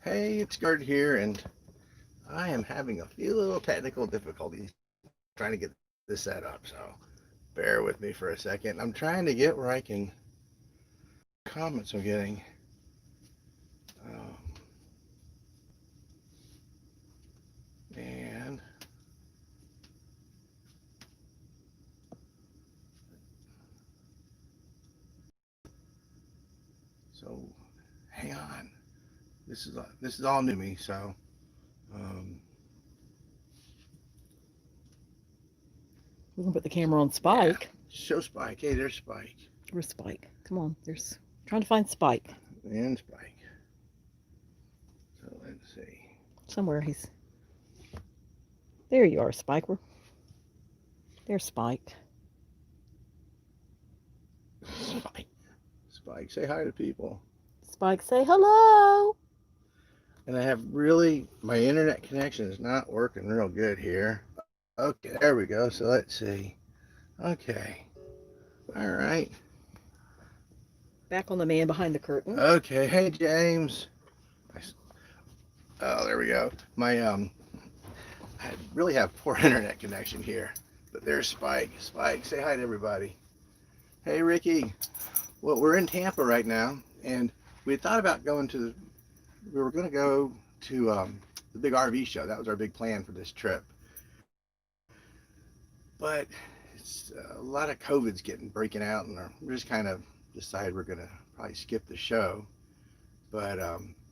Hey, it's Gard here, and I am having a few little technical difficulties trying to get this set up, so bear with me for a second. I'm trying to get where I can comments I'm getting. Um, and so, hang on. This is all new to me, so um, We can put the camera on yeah. Spike. Show Spike. Hey, there's Spike Where's Spike? Come on, there's trying to find Spike. and Spike. So let's see. Somewhere he's there. You are, Spike. There's Spike. Spike. Spike, say hi to people. Spike, say hello. And I have really, my internet connection is not working real good here. Okay, there we go. So let's see. Okay. All right. Back on the man behind the curtain. Okay. Hey, James. Oh, there we go. I really have poor internet connection here. But there's Spike. Spike, say hi to everybody. Hey, Ricky. Well, we're in Tampa right now, and we had thought about we were going to go to the big RV show. That was our big plan for this trip. But it's a lot of COVID's breaking out, and we're just kind of decided we're gonna probably skip the show. But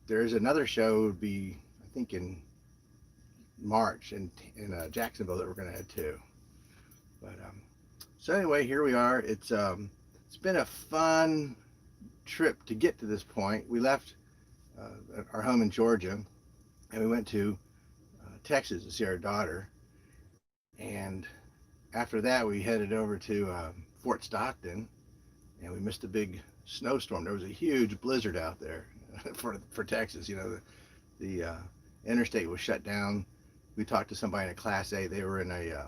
there's another show would be I think in March in Jacksonville that we're gonna head to. But so anyway, here we are. It's been a fun trip to get to this point. We left our home in Georgia and we went to Texas to see our daughter, and after that, we headed over to Fort Stockton, and we missed a big snowstorm. There was a huge blizzard out there for Texas. You know, the interstate was shut down. We talked to somebody in a Class A. They were in a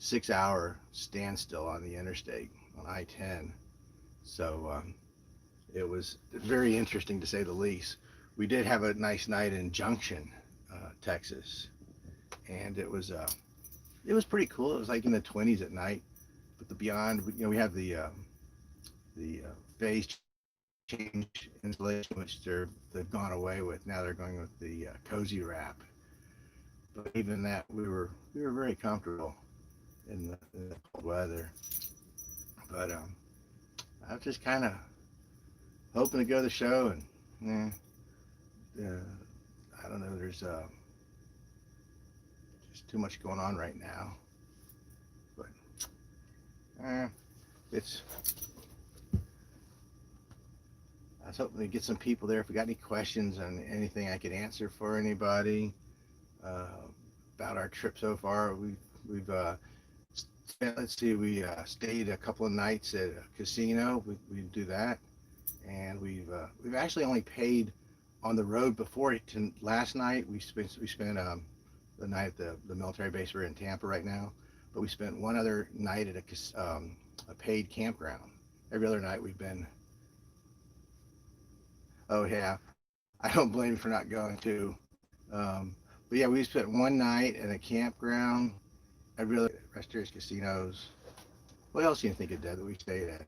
6-hour standstill on the interstate on I-10. So it was very interesting to say the least. We did have a nice night in Junction, Texas, and it was pretty cool. It was like in the 20s at night. But the beyond, you know, we have the phase change insulation, which they've gone away with. Now they're going with the cozy wrap. But even that, we were very comfortable in the cold weather. But I was just kind of hoping to go to the show, and I don't know. There's just too much going on right now. But it's I was hoping to get some people there. If we got any questions on anything I could answer for anybody uh, about our trip so far, we've spent. Let's see, we stayed a couple of nights at a casino. We do that, and we've actually only paid on the road before. Last night we spent the night at the military base. We're in Tampa right now, but we spent one other night at a paid campground. Every other night we've been. Oh yeah, I don't blame you for not going to. But yeah, we spent one night at a campground. I really restaurants, casinos. What else do you think of that we stayed at?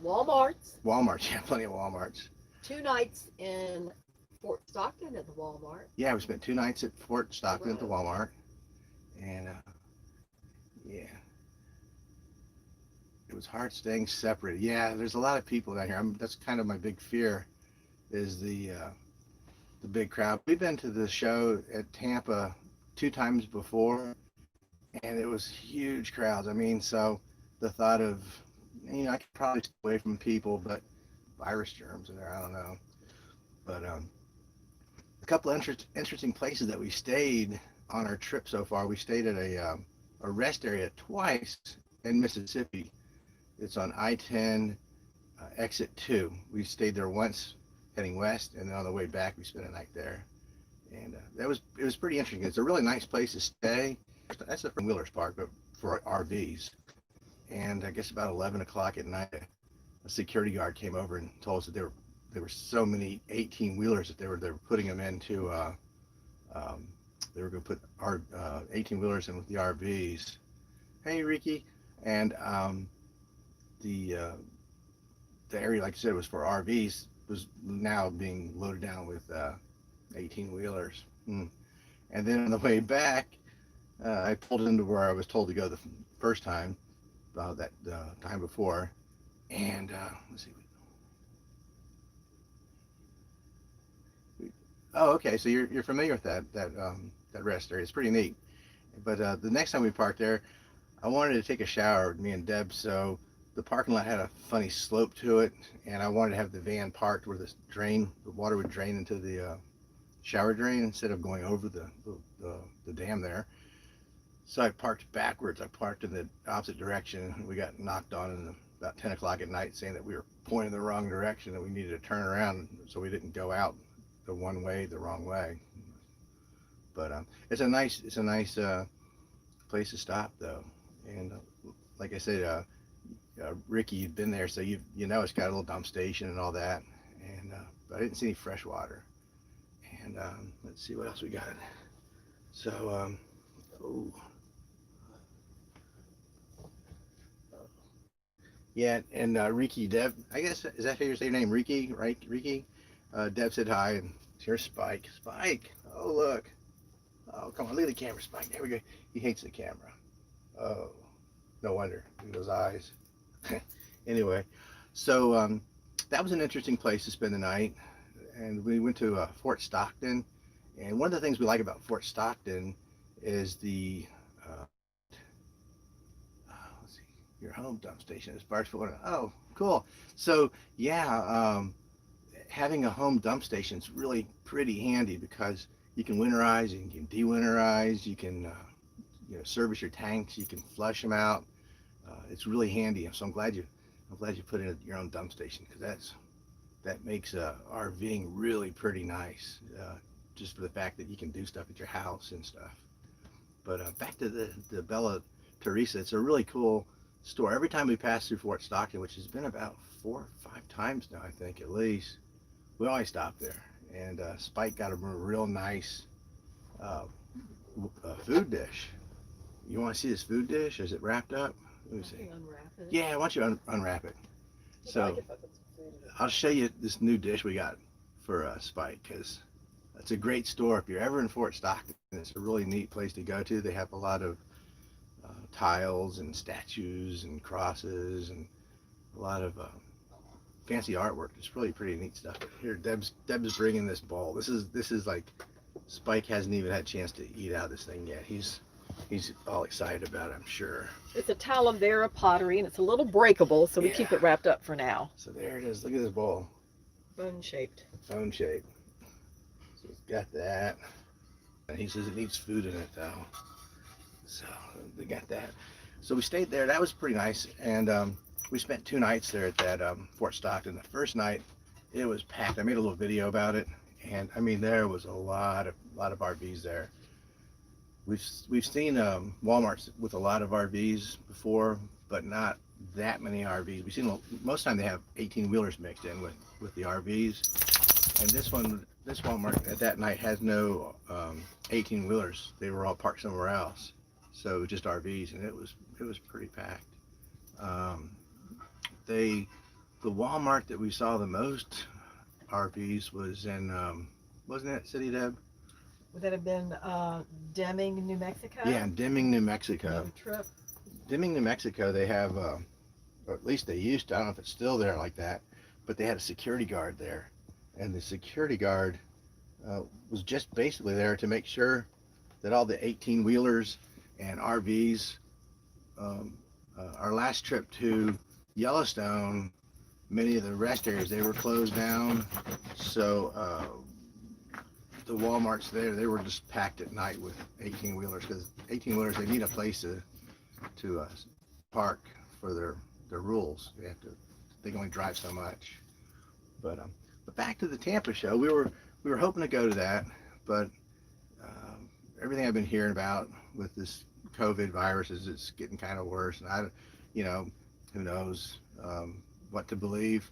Walmart's. Walmart, yeah, plenty of Walmarts. 2 nights in Fort Stockton at the Walmart. Yeah, we spent 2 nights at Fort Stockton at the Right. Walmart, and yeah, it was hard staying separated. Yeah, there's a lot of people down here. That's kind of my big fear, is the big crowd. We've been to the show at Tampa 2 times before, and it was huge crowds. I mean, so the thought of, I could probably stay away from people, but virus germs in there, I don't know. But a couple of interesting places that we stayed on our trip so far. We stayed at a rest area twice in Mississippi. It's on I-10 exit 2. We stayed there once heading west, and then on the way back we spent a night there. And it was pretty interesting. It's a really nice place to stay. That's the Wheelers Park, but for RVs. And I guess about 11 o'clock at night, a security guard came over and told us that they were there were so many 18 wheelers that they were putting them into. Um, they were going to put our 18 wheelers in with the RVs. Hey, Ricky, and the uh, the area, like I said, was for RVs, was now being loaded down with 18 wheelers. And then on the way back, I pulled into where I was told to go the first time, that time before, and let's see. Oh, okay. So you're familiar with that rest area. It's pretty neat. But the next time we parked there, I wanted to take a shower, me and Deb. So the parking lot had a funny slope to it, and I wanted to have the van parked where the water would drain into the shower drain instead of going over the dam there. So I parked backwards. I parked in the opposite direction. We got knocked on about 10 o'clock at night saying that we were pointing the wrong direction and we needed to turn around so we didn't go out the wrong way. But it's a nice place to stop though. And like I said, Ricky, you've been there, so you know it's got a little dump station and all that. And but I didn't see any fresh water. And let's see what else we got. So, oh. Yeah, and Ricky, Deb, I guess, is that how you say your name? Ricky, right? Ricky? Deb said hi, and here's Spike. Spike! Oh, look. Oh, come on, look at the camera, Spike. There we go. He hates the camera. Oh, no wonder. Look at those eyes. Anyway, so that was an interesting place to spend the night. And we went to Fort Stockton. And one of the things we like about Fort Stockton is the let's see, your home dump station is Bartsville. Oh, cool. So yeah, having a home dump station is really pretty handy because you can winterize, you can de-winterize, you can service your tanks, you can flush them out. It's really handy. So I'm glad you put in your own dump station because that makes RVing really pretty nice. Just for the fact that you can do stuff at your house and stuff. But back to the Bella Teresa, it's a really cool store. Every time we pass through Fort Stockton, which has been about 4 or 5 times now, I think at least, we always stop there. And Spike got a real nice food dish. You want to see this food dish? Is it wrapped up? Let me see. Unwrap it. Yeah, why don't you unwrap it? So I'll show you this new dish we got for Spike because it's a great store. If you're ever in Fort Stockton, it's a really neat place to go to. They have a lot of tiles and statues and crosses and a lot of fancy artwork. It's really pretty neat stuff. Here, Deb's bringing this bowl. This is like Spike hasn't even had a chance to eat out of this thing yet. He's all excited about it, I'm sure. It's a Talavera pottery, and it's a little breakable, so we keep it wrapped up for now. So there it is. Look at this bowl. Bone shaped. Bone shaped. So it's got that. And he says it needs food in it, though. So we got that. So we stayed there. That was pretty nice. And we spent 2 nights there at that Fort Stockton. The first night, it was packed. I made a little video about it. And, I mean, there was a lot of RVs there. We've seen Walmarts with a lot of RVs before, but not that many RVs. We've seen most of the time they have 18-wheelers mixed in with the RVs. And this Walmart at that night has no 18-wheelers. They were all parked somewhere else. So it was just RVs, and it was pretty packed. The Walmart that we saw the most RVs was in wasn't it City, Deb? Would that have been Deming, New Mexico? Yeah, in Deming, New Mexico. Trip. Deming, New Mexico, they have, or at least they used to, I don't know if it's still there like that, but they had a security guard there. And the security guard was just basically there to make sure that all the 18-wheelers and RVs, our last trip to Yellowstone, many of the rest areas, they were closed down. So the Walmarts there, they were just packed at night with 18-wheelers because 18-wheelers, they need a place to park for their rules. They can only drive so much. But back to the Tampa show, we were hoping to go to that, but everything I've been hearing about with this COVID virus is it's getting kind of worse, and who knows what to believe.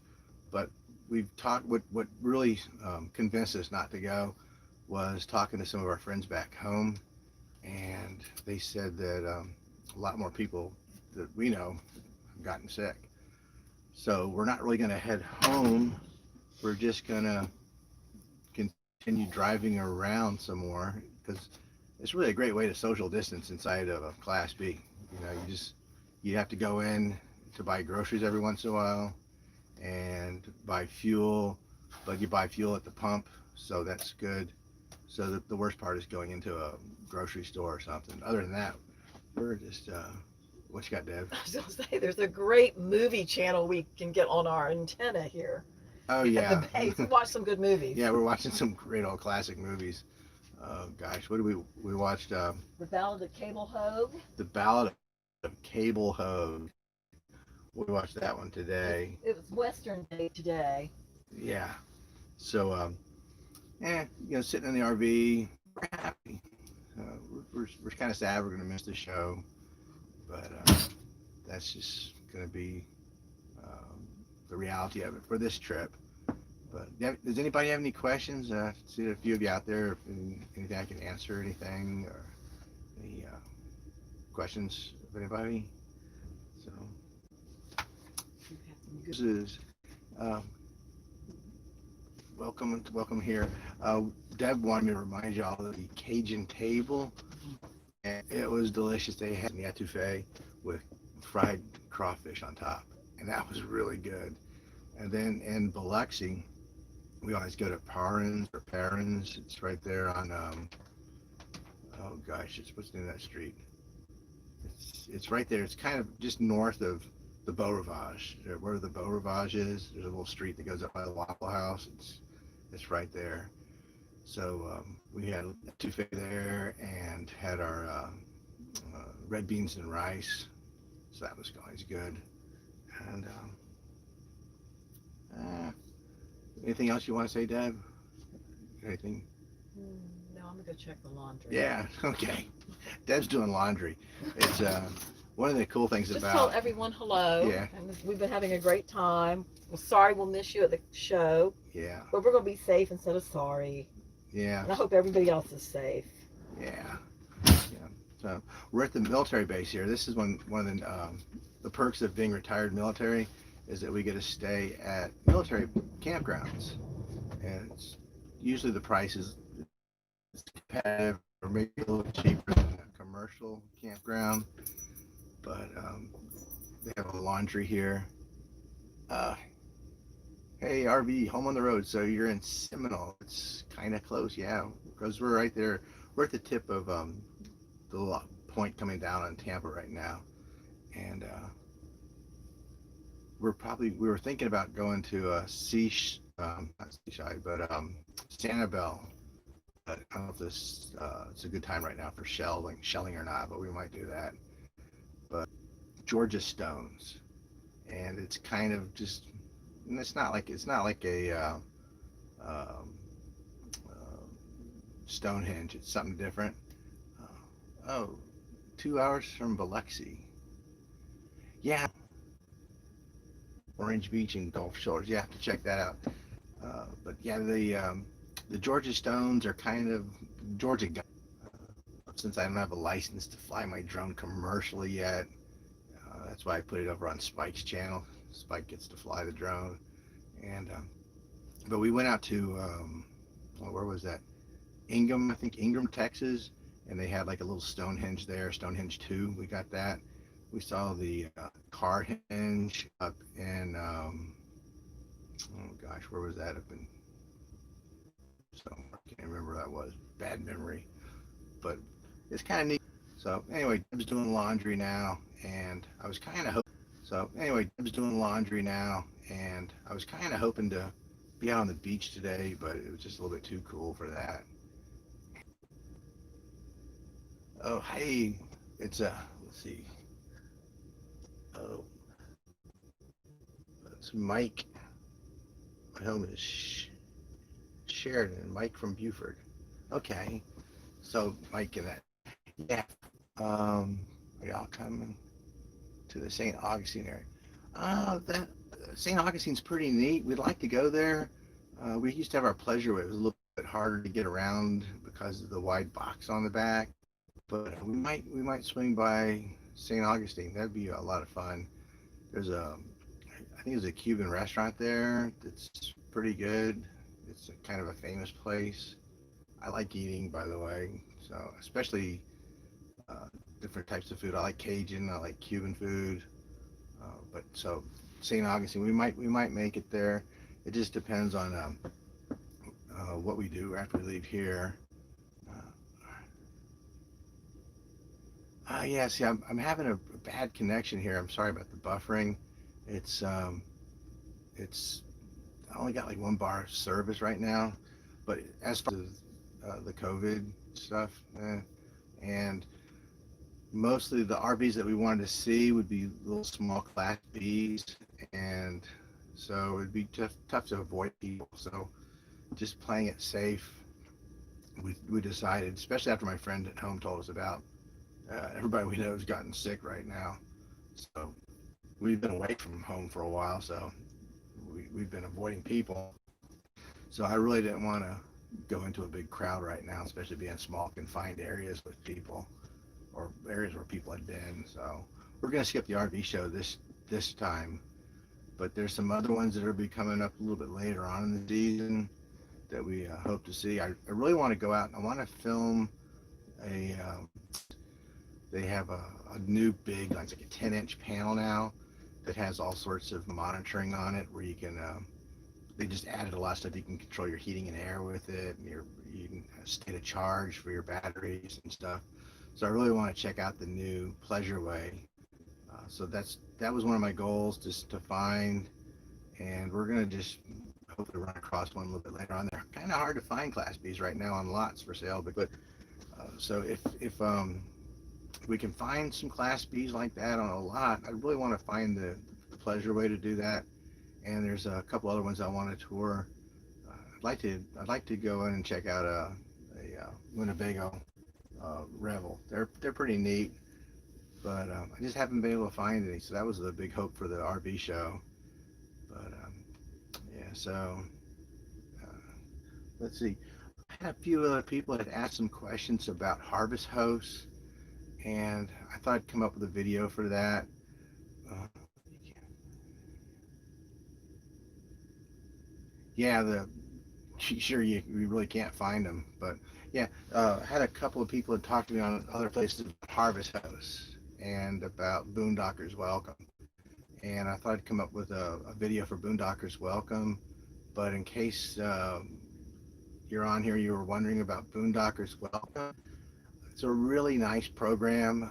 But we've talked. What really convinced us not to go was talking to some of our friends back home, and they said that a lot more people that we know have gotten sick. So we're not really going to head home. We're just going to continue driving around some more because it's really a great way to social distance inside of a Class B. You know, you have to go in to buy groceries every once in a while and buy fuel, but you buy fuel at the pump, so that's good. So the worst part is going into a grocery store or something. Other than that, we're just what you got, Deb? I was gonna say, there's a great movie channel we can get on our antenna here Oh at yeah, the base. We watch some good movies. yeah, we're watching some great old classic movies. Gosh, what did we watched? The Ballad of Cable Hogue. The Ballad of Cable Hogue. We watched that one today. It was Western Day today. Yeah. So, you know, sitting in the RV, we're happy. We're kind of sad we're going to miss the show, but that's just going to be the reality of it for this trip. But does anybody have any questions? See a few of you out there. If anything I can answer, anything, or any questions of anybody? So this is welcome here. Deb wanted me to remind y'all of the Cajun table, and it was delicious. They had the etouffee with fried crawfish on top, and that was really good. And then in Biloxi, we always go to Parins. It's right there on oh gosh, what's the name of that street? It's right there. It's kind of just north of the Beau Rivage. Where the Beau Rivage is, there's a little street that goes up by the Waffle House. It's right there. So we had a etouffee there and had our red beans and rice. So that was always good. And anything else you want to say, Deb? Anything? No, I'm gonna go check the laundry. Yeah. Okay. Deb's doing laundry. It's one of the cool things Just about. tell everyone hello. Yeah. And we've been having a great time. We're sorry we'll miss you at the show, Yeah. but we're gonna be safe instead of sorry. Yeah. And I hope everybody else is safe. Yeah. Yeah. So we're at the military base here. This is one of the perks of being retired military is that we get to stay at military campgrounds, and it's usually the price is competitive or maybe a little cheaper than a commercial campground. But they have a laundry here. Hey, RV, home on the road. So you're in Seminole. It's kind of close, yeah, because we're right there. We're at the tip of the little point coming down on Tampa right now, and we were thinking about going to not Seaside, but Sanibel. But I don't know if this it's a good time right now for shelling or not, but we might do that. But Georgia Stones, and it's kind of just, and it's not like a Stonehenge. It's something different. Oh, 2 hours from Biloxi. Yeah, Orange Beach and Gulf Shores. You have to check that out. But yeah, the Georgia Stones are kind of Georgia. Since I don't have a license to fly my drone commercially yet, that's why I put it over on Spike's channel. Spike gets to fly the drone, and but we went out to where was that? Ingham, I think Ingham, Texas, and they had like a little Stonehenge there, Stonehenge 2. We got that. We saw the Carhenge up in oh gosh, where was that? Up in, so I can't remember where that was. Bad memory, but it's kind of neat. So anyway, Deb's doing laundry now, and I was kind of hoping to be out on the beach today, but it was just a little bit too cool for that. Oh, hey, it's let's see. Oh, it's Mike. My home is Sheridan. Mike from Buford. Okay, so Mike and that. Yeah. Are y'all coming to the St. Augustine area? Oh, St. Augustine's pretty neat. We'd like to go there. We used to have our pleasure way. It was a little bit harder to get around because of the wide box on the back. But we might swing by St. Augustine. That'd be a lot of fun. There's I think there's a Cuban restaurant there that's pretty good. It's kind of a famous place. I like eating, by the way. So especially uh, different types of food. I like Cajun. I like Cuban food. But so St. Augustine, we might make it there. It just depends on what we do after we leave here. Yeah, see, I'm having a bad connection here. I'm sorry about the buffering. It's it's I only got like one bar of service right now, but as far as the COVID stuff, and mostly the RVs that we wanted to see would be little small class Bs, and so it'd be tough to avoid people. So just playing it safe, we decided, especially after my friend at home told us about everybody we know has gotten sick right now. So we've been away from home for a while, so we've been avoiding people. So I really didn't want to go into a big crowd right now, especially being small confined areas with people or areas where people had been. So we're going to skip the RV show this time, but there's some other ones that will be coming up a little bit later on in the season that we hope to see. I really want to go out and I want to film a they have a new big, like a 10-inch panel now that has all sorts of monitoring on it where you can they just added a lot of stuff. You can control your heating and air with it, and you can state a charge for your batteries and stuff. So I really want to check out the new Pleasure Way. So that was one of my goals, just to find, and we're gonna just hopefully run across one a little bit later on. They're kind of hard to find Class Bs right now on lots for sale, but so if we can find some Class Bs like that on a lot, I really want to find the Pleasure Way to do that. And there's a couple other ones I want to tour. I'd like to go in and check out a Winnebago Revel. They're pretty neat, but I just haven't been able to find any. So that was the big hope for the RV show. But yeah, so let's see. I had a few other people that asked some questions about harvest hosts, and I thought I'd come up with a video for that. Uh, yeah, sure you really can't find them, but yeah, I had a couple of people that talked to me on other places about harvest hosts and about Boondockers Welcome, and I thought I'd come up with a video for Boondockers Welcome. But in case you're on here, you were wondering about Boondockers Welcome. It's a really nice program.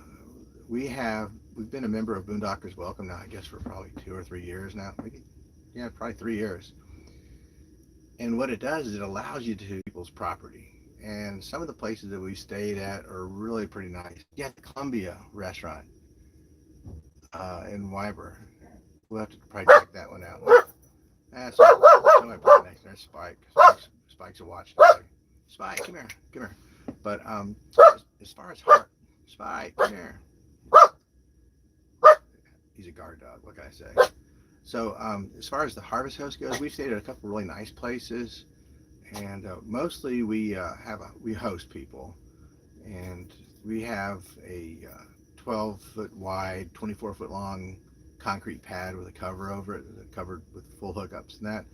We've been a member of Boondockers Welcome now, I guess, for probably 2 or 3 years now. Yeah, probably 3 years. And what it does is it allows you to people's property. And some of the places that we stayed at are really pretty nice. Yeah, the Columbia restaurant in Wyber. We'll have to probably check that one out. That's somebody put next there. Spike's a watchdog. Spike, come here, come here. But as far as Spike, come here. He's a guard dog. What can I say? So as far as the harvest host goes, we stayed at a couple really nice places, and mostly we host people, and we have a 12-foot wide, 24-foot long concrete pad with a cover over it, covered with full hookups and that.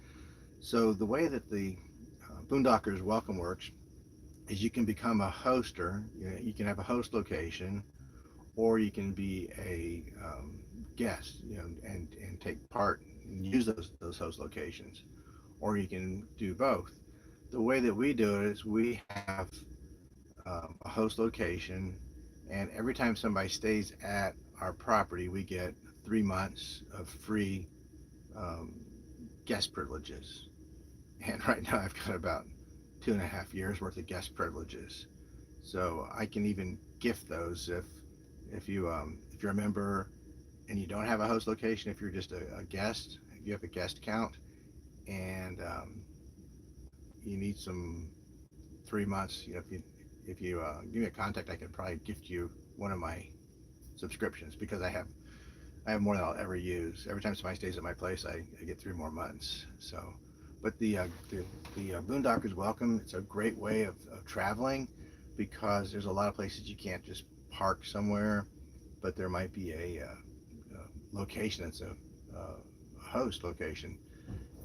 So the way that the Boondockers Welcome works is you can become a hoster. You can have a host location, or you can be a guest, and take part and use those host locations, or you can do both. The way that we do it is we have a host location, and every time somebody stays at our property, we get 3 months of free um, guest privileges. And right now I've got about 2.5 years worth of guest privileges. So I can even gift those if you're a member and you don't have a host location. If you're just a guest, if you have a guest account, and you need some 3 months, if you give me a contact, I could probably gift you one of my subscriptions, because I have I have more than I'll ever use. Every time somebody stays at my place, I get 3 more months. So, but the Boondockers Welcome, it's a great way of traveling because there's a lot of places you can't just park somewhere, but there might be a location that's a host location.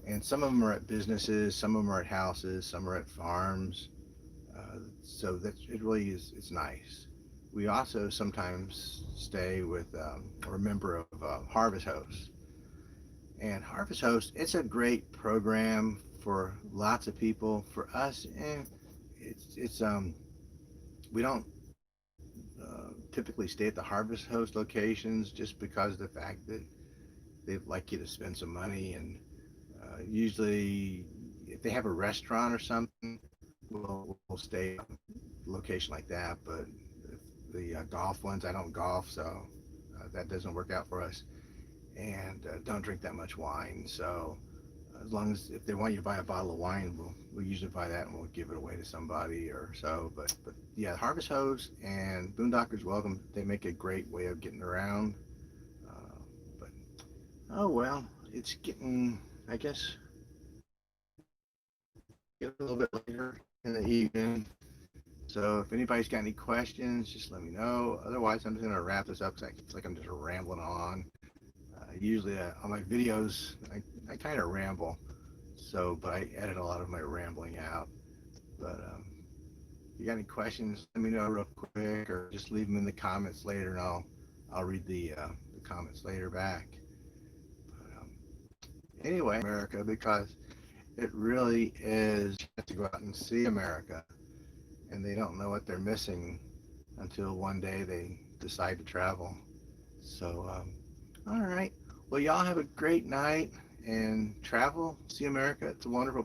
And some of them are at businesses, some of them are at houses, some are at farms. So that it really is, it's nice. We also sometimes stay with or a member of Harvest Host. And Harvest Host, it's a great program for lots of people. For us, it's we don't typically stay at the Harvest Host locations just because of the fact that they'd like you to spend some money. And usually, if they have a restaurant or something, we'll stay at a location like that. But the golf ones, I don't golf, so that doesn't work out for us. And don't drink that much wine. So as long as if they want you to buy a bottle of wine, we'll usually buy that and we'll give it away to somebody or so. But yeah, Harvest Hose and Boondockers Welcome, they make a great way of getting around. But oh well, it's getting, I guess, get a little bit later in the evening. So if anybody's got any questions, just let me know. Otherwise, I'm just gonna wrap this up because it's like I'm just rambling on. Usually on my videos, I kind of ramble. So, but I edit a lot of my rambling out. But if you got any questions, let me know real quick, or just leave them in the comments later, and I'll read the comments later back. But anyway, America, because it really is to go out and see America, and they don't know what they're missing until one day they decide to travel. So, all right. Well, y'all have a great night and travel, see America. It's a wonderful